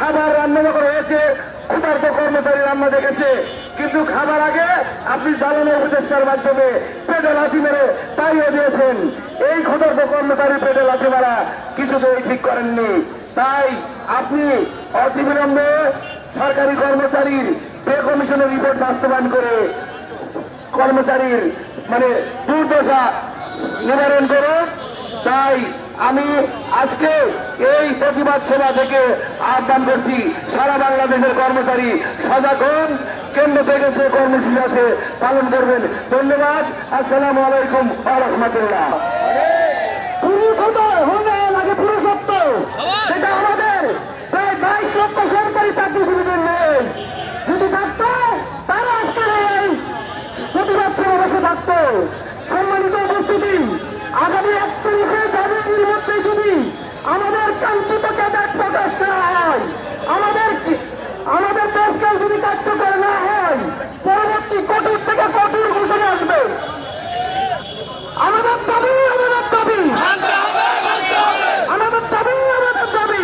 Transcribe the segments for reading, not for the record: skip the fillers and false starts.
খাবার রান্না যখন হয়েছে ক্ষুধার্ত কর্মচারী রান্না দেখেছে, কিন্তু খাবার আগে আপনি জ্বালানি উপদেষ্টার মাধ্যমে পেটে লাথি মেরে তাড়িয়ে দিয়েছেন। এই ক্ষুধার্ত কর্মচারী পেটে লাথি মারা কিছুতেই ঠিক করেননি। তাই আপনি অতিবিলম্বে সরকারি কর্মচারীর পে কমিশনের রিপোর্ট বাস্তবায়ন করে কর্মচারীর দুর্দশা নিবারণ করুন। তাই আমি আজকে এই প্রতিবাদ সভা থেকে আহ্বান করছি, সারা বাংলাদেশের কর্মচারী সজাগ হন, কেন্দ্র থেকে যে কর্মসূচি আছে পালন করবেন। ধন্যবাদ। আসসালামু আলাইকুম ওয়া রাহমাতুল্লাহ। পুরুষত্ব হলে লাগে পুরুষত্ব, সেটা আমাদের প্রায় 22 লক্ষ সরকারি চাকরিজীবীদের নেই। যদি থাকতো তারা আজকের এই প্রতিবাদ সমাবেশে থাকতো। সম্মানিত উপস্থিতি, আগামী 31শে জানুয়ারির মধ্যে যদি আমাদের কাঙ্ক্ষিত ক্যাডার প্রকাশ করা হয়, আমাদের দেশকে যদি কার্যকর না হয়, পরবর্তী কঠোর থেকে কঠোর ঘোষণা আসবে। আমাদের দাবি, আমাদের দাবি, আমাদের দাবি, আমাদের দাবি,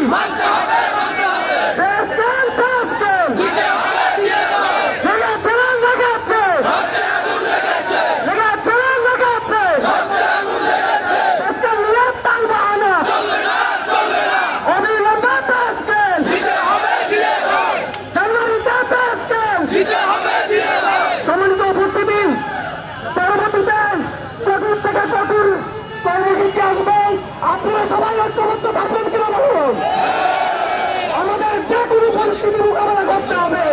আপনারা সবাই ঐক্যবদ্ধ থাকবেন কিনা বলুন। আমাদের যে কোনো পরিস্থিতি মোকাবেলা করতে হবে।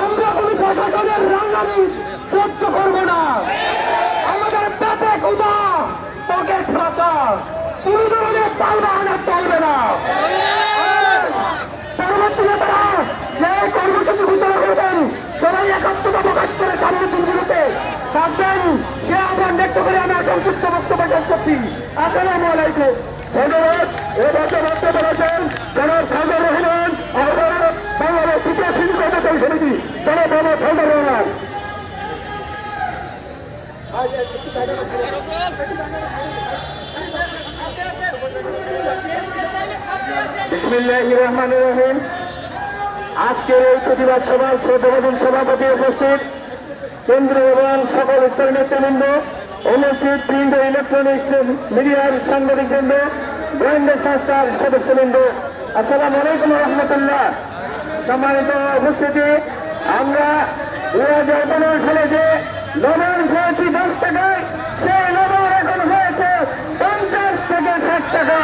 আমরা কোন প্রশাসনের রাঙ্গানি সহ্য করব না। আমাদের পেটে ক্ষুধা, পকেট ফাঁকা, কোন ধরনের তাল বাহানা চলবে না। পরবর্তীতে তারা যে কর্মসূচি ঘোষণা করবেন, সবাই একাত্মতা প্রকাশ করে সামনের দিনগুলোতে থাকবেন, সে আহ্বান ব্যক্ত করে আমি সংক্ষিপ্ত বক্তব্য শেষ করছি। আসসালামু আলাইকুম। ধন্যবাদ। এ বক্তব্য করেছেন জনাব সাইদুর রহমান, আহ্বায়ক বাংলাদেশ তৃতীয় শ্রেণী কর্মচারী সমিতি, জনাব মোহাম্মদ সাইদুর রহমান। বিসমিল্লাহির রহমানির রহিম। আজকের এই প্রতিবাদ সভায় শ্রদ্ধাভাজন সভাপতি উপস্থিত, কেন্দ্রীয় এবং সকল স্তরের নেতৃবৃন্দ উপস্থিত, প্রিন্ট ও ইলেকট্রনিক্স মিডিয়ার সাংবাদিকবৃন্দ, গোয়েন্দা সংস্থার সদস্যবৃন্দ, আসসালামু আলাইকুম রহমতুল্লাহ। সম্মানিত উপস্থিতি, আমরা 2015 সালে যে লবণ খেয়েছি 10 টাকায়, সেই লবণ এখন হয়েছে 50 থেকে 60 টাকা।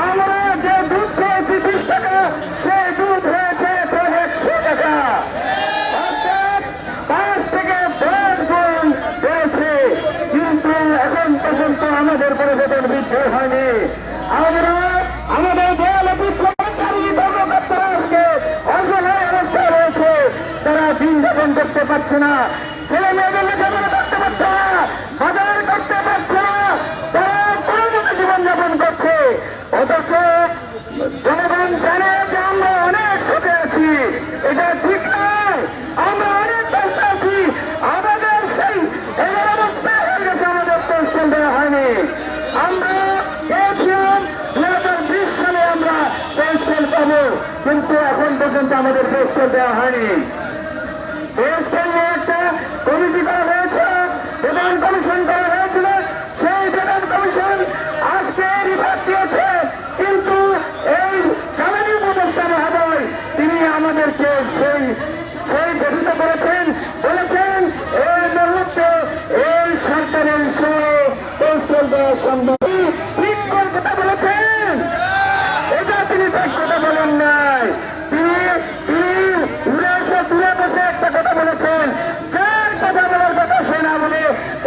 আমরা যে দুধ খেয়েছি 20 টাকা, সেই দুধ হয়েছে 100 টাকা। অর্থাৎ 5 থেকে 10 গুণ বেড়েছে, কিন্তু এখন পর্যন্ত আমাদের কোনো বেতন বৃদ্ধি হয়নি। আমরা আমাদের দেয়ালে কর্মচারী কর্মকর্তারা আজকে অসহায় অবস্থায় রয়েছে, তারা দিন যাপন করতে পারছে না, ছেলে মেয়েদের লেখাপড়া করতে পারছে না, বাজার করতে পারছে না, তারা কোনোভাবে জীবনযাপন করছে। অথচ জনগণ জানে যে আমরা অনেক সুখে আছি, এটা ঠিক নয়। আমরা অনেক কষ্ট আছি, আমাদের সেই 11 বছর হয়ে গেছে, আমাদের পেনশন দেওয়া হয়নি। আমরা চেয়েছিলাম 2020 সালে আমরা পেনশন পাবো, কিন্তু এখন পর্যন্ত আমাদের পেনশন দেওয়া হয়নি। পেনশন নিয়ে একটা কমিটি করা হয়েছে, বেতন কমিশন করা হয়েছিল, সেই বেতন কমিশন আজকে রিপোর্ট দিয়েছে, কিন্তু এই জ্বালানি উপদেষ্টা মহোদয় তিনি আমাদেরকে সেই গঠিত করেছেন, বলেছেন এই মুহূর্তে এই সরকারের সময়ে পেনশন দেওয়া সম্ভব। ঠিক কথা বলেছেন, এটা তিনি ঠিক কথা বলেন নাই। তিনি উড়ে এসে দূরে বসে একটা কথা বলেছেন, যার কথা বলার কথা সে না বলে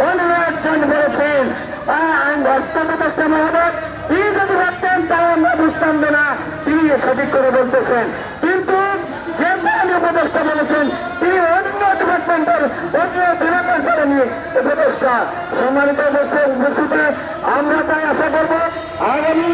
অন্য একজন বলেছেন। অর্থ উপদেষ্টা মহোদয় তিনি যদি ভাবতেন তাও আমরা বুঝতাম না, তিনি সঠিক করে বলতেছেন। কিন্তু যে জ্বালানি উপদেষ্টা বলেছেন তিনি অন্য ডিপার্টমেন্টের অন্য বিভাগের জ্বালানি উপদেষ্টা। সম্মানিত উপস্থিতি, আমরা তাই আশা করব আগামী